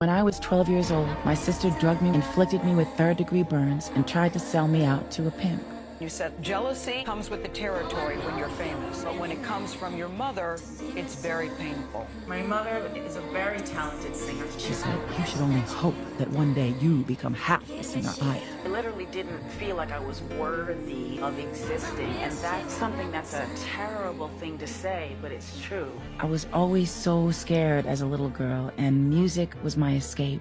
When I was 12 years old, my sister drugged me, inflicted me with third-degree burns, and tried to sell me out to a pimp. You said jealousy comes with the territory when you're famous, but when it comes from your mother, it's very painful. My mother is a very talented singer. She said, you should only hope that one day you become half the singer I am. I literally didn't feel like I was worthy of existing, and that's something that's a terrible thing to say, but it's true. I was always so scared as a little girl, and music was my escape.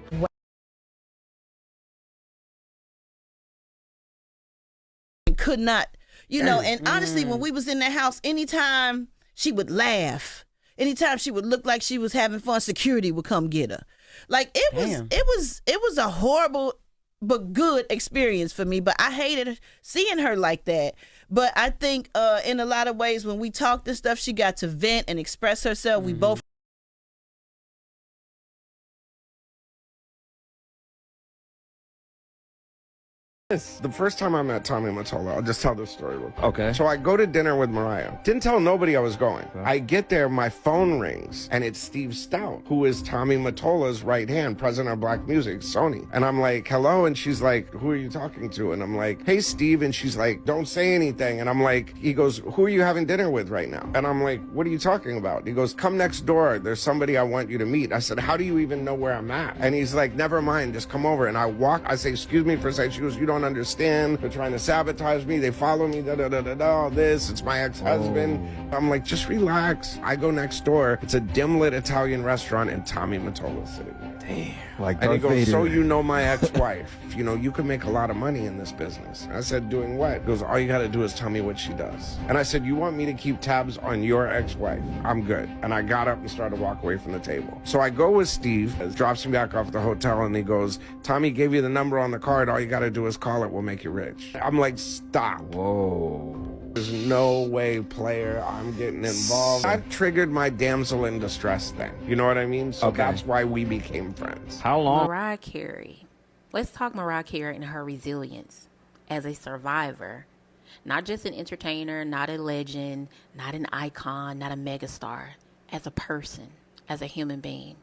Could not, and honestly, when we was in the house, anytime she would laugh, anytime she would look like she was having fun, security would come get her. Like it was a horrible but good experience for me, but I hated seeing her like that. But I think in a lot of ways, when we talked this stuff, she got to vent and express herself. We both The first time I met Tommy Mottola, I'll just tell this story real quick. Okay. So I go to dinner with Mariah. Didn't tell nobody I was going. Okay. I get there, my phone rings, and it's Steve Stout, who is Tommy Mottola's right hand, president of Black Music, Sony. And I'm like, hello? And she's like, who are you talking to? And I'm like, hey, Steve. And she's like, don't say anything. And I'm like, he goes, who are you having dinner with right now? And I'm like, what are you talking about? He goes, come next door. There's somebody I want you to meet. I said, how do you even know where I'm at? And he's like, never mind, just come over. And I walk, I say, excuse me for a second. She goes, you don't understand. They're trying to sabotage me. They follow me. All this. It's my ex-husband. I'm like, just relax. I go next door. It's a dim-lit Italian restaurant, and Tommy Mottola's sitting there. Damn. Like And he Darth goes, Vader. so you know my ex-wife. You can make a lot of money in this business. I said, doing what? He goes, all you got to do is tell me what she does. And I said, you want me to keep tabs on your ex-wife? I'm good. And I got up and started to walk away from the table. So I go with Steve, drops me back off at the hotel, and he goes, Tommy gave you the number on the card. All you got to do is call it. We'll make you rich. I'm like, stop. Whoa. There's no way, player, I'm getting involved. I've triggered my damsel in distress thing. You know what I mean? So Okay. that's why we became friends. How long? Mariah Carey. Let's talk Mariah Carey and her resilience as a survivor. Not just an entertainer, not a legend, not an icon, not a megastar. As a person, as a human being.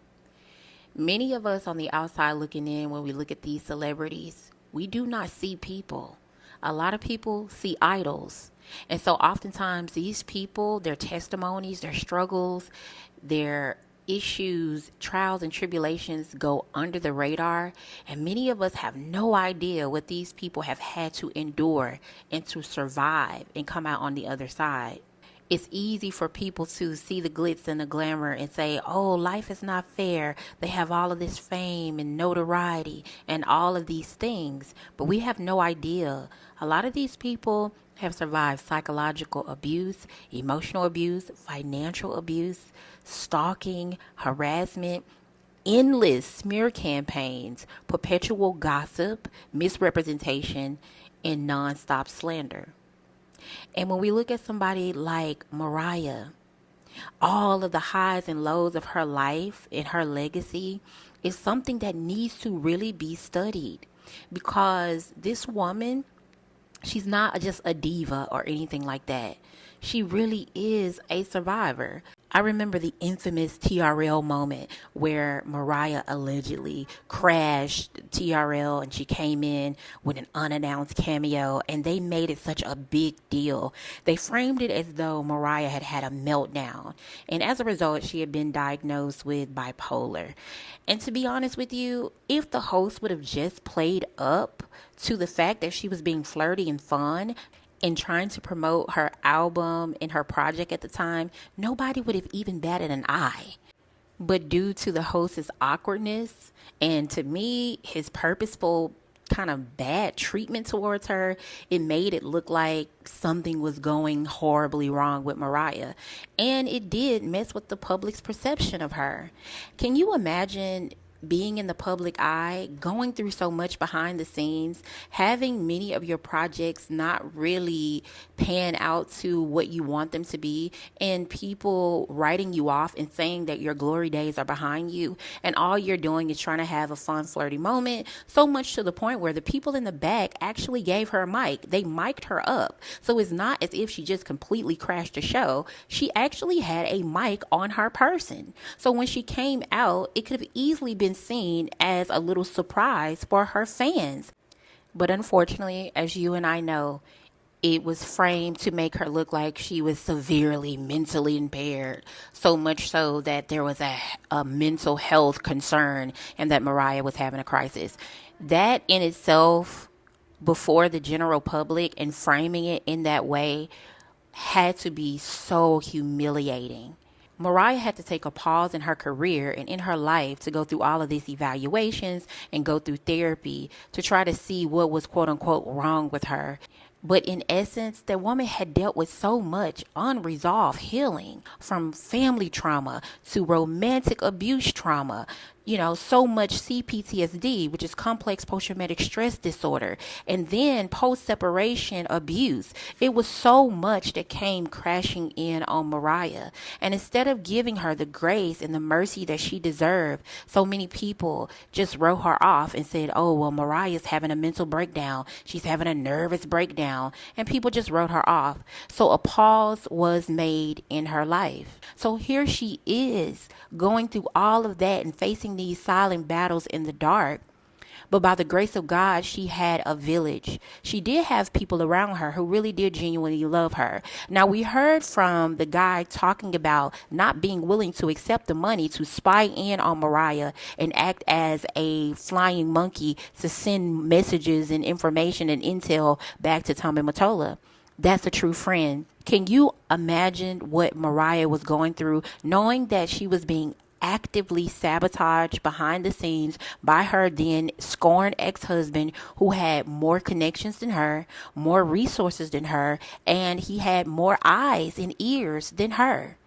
Many of us on the outside looking in, when we look at these celebrities, we do not see people. A lot of people see idols. And so oftentimes these people, their testimonies, their struggles, their issues, trials and tribulations go under the radar. And many of us have no idea what these people have had to endure and to survive and come out on the other side. It's easy for people to see the glitz and the glamour and say, oh, life is not fair. They have all of this fame and notoriety and all of these things. But we have no idea. A lot of these people have survived psychological abuse, emotional abuse, financial abuse, stalking, harassment, endless smear campaigns, perpetual gossip, misrepresentation, and nonstop slander. And when we look at somebody like Mariah, all of the highs and lows of her life and her legacy is something that needs to really be studied, because this woman, she's not just a diva or anything like that. She really is a survivor. I remember the infamous TRL moment where Mariah allegedly crashed TRL and she came in with an unannounced cameo, and they made it such a big deal. They framed it as though Mariah had had a meltdown, and as a result, she had been diagnosed with bipolar. And to be honest with you, if the host would have just played up to the fact that she was being flirty and fun and trying to promote her album and her project at the time, nobody would have even batted an eye. But due to the host's awkwardness and, to me, his purposeful kind of bad treatment towards her, it made it look like something was going horribly wrong with Mariah. And it did mess with the public's perception of her. Can you imagine being in the public eye, going through so much behind the scenes, having many of your projects not really pan out to what you want them to be, and people writing you off and saying that your glory days are behind you, and all you're doing is trying to have a fun, flirty moment, so much to the point where the people in the back actually gave her a mic. They mic'd her up. So it's not as if she just completely crashed the show. She actually had a mic on her person. So when she came out, it could have easily been been seen as a little surprise for her fans. But unfortunately, as you and I know, it was framed to make her look like she was severely mentally impaired, so much so that there was a mental health concern and that Mariah was having a crisis. That in itself, before the general public and framing it in that way, had to be so humiliating. Mariah had to take a pause in her career and in her life to go through all of these evaluations and go through therapy to try to see what was quote unquote wrong with her. But in essence, that woman had dealt with so much unresolved healing, from family trauma to romantic abuse trauma, so much CPTSD, which is complex post-traumatic stress disorder, and then post-separation abuse. It was so much that came crashing in on Mariah. And instead of giving her the grace and the mercy that she deserved, so many people just wrote her off and said, oh, well, Mariah's having a mental breakdown. She's having a nervous breakdown. And people just wrote her off. So a pause was made in her life. So here she is going through all of that and facing these silent battles in the dark. But by the grace of God, she had a village. She did have people around her who really did genuinely love her. Now, we heard from the guy talking about not being willing to accept the money to spy in on Mariah and act as a flying monkey to send messages and information and intel back to Tommy Mottola. That's a true friend. Can you imagine what Mariah was going through, knowing that she was being actively sabotaged behind the scenes by her then scorned ex-husband, who had more connections than her, more resources than her, and he had more eyes and ears than her?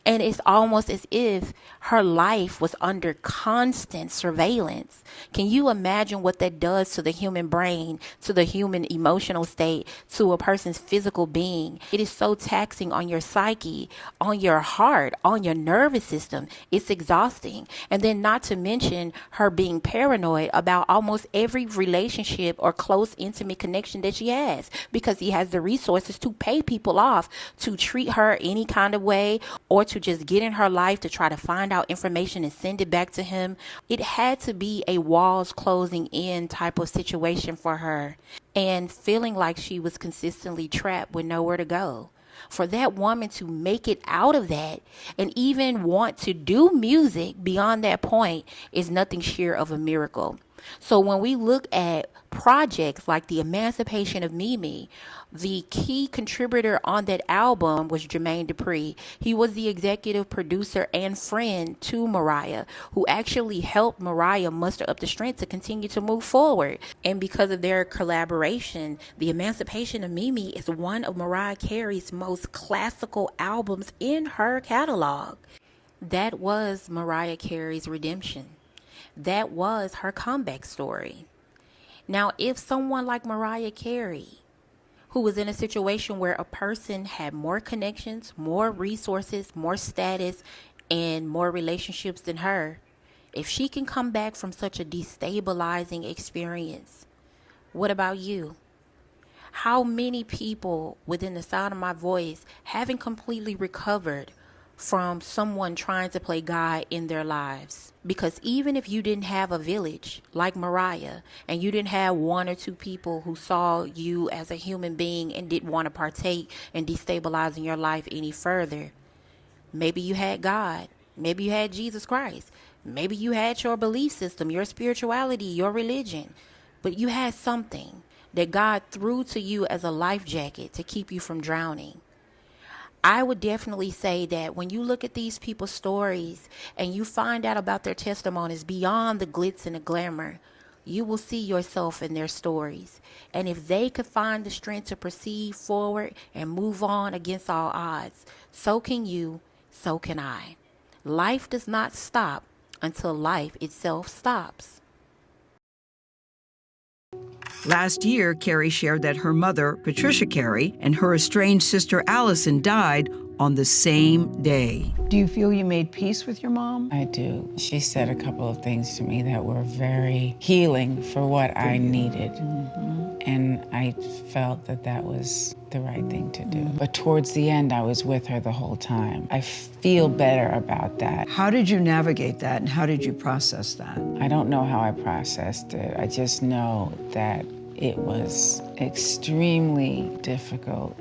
And it's almost as if her life was under constant surveillance. Can you imagine what that does to the human brain, to the human emotional state, to a person's physical being? It is so taxing on your psyche, on your heart, on your nervous system. It's exhausting. And then not to mention her being paranoid about almost every relationship or close, intimate connection that she has, because he has the resources to pay people off to treat her any kind of way, or to just get in her life to try to find out information and send it back to him. It had to be a walls closing in type of situation for her, and feeling like she was consistently trapped with nowhere to go. For that woman to make it out of that and even want to do music beyond that point is nothing short of a miracle. So when we look at projects like The Emancipation of Mimi, the key contributor on that album was Jermaine Dupri. He was the executive producer and friend to Mariah, who actually helped Mariah muster up the strength to continue to move forward. And because of their collaboration, The Emancipation of Mimi is one of Mariah Carey's most classical albums in her catalog. That was Mariah Carey's redemption. That was her comeback story. Now, if someone like Mariah Carey, who was in a situation where a person had more connections, more resources, more status, and more relationships than her, if she can come back from such a destabilizing experience, what about you? How many people within the sound of my voice haven't completely recovered from someone trying to play God in their lives? Because even if you didn't have a village like Mariah, and you didn't have one or two people who saw you as a human being and didn't want to partake in destabilizing your life any further, maybe you had God, maybe you had Jesus Christ, maybe you had your belief system, your spirituality, your religion, but you had something that God threw to you as a life jacket to keep you from drowning. I would definitely say that when you look at these people's stories and you find out about their testimonies beyond the glitz and the glamour, you will see yourself in their stories. And if they could find the strength to proceed forward and move on against all odds, so can you, so can I. Life does not stop until life itself stops. Last year, Carey shared that her mother, Patricia Carey, and her estranged sister, Allison, died on the same day. Do you feel you made peace with your mom? I do. She said a couple of things to me that were very healing for what I needed. And I felt that that was the right thing to do. But towards the end, I was with her the whole time. I feel better about that. How did you navigate that and how did you process that? I don't know how I processed it. I just know that it was extremely difficult.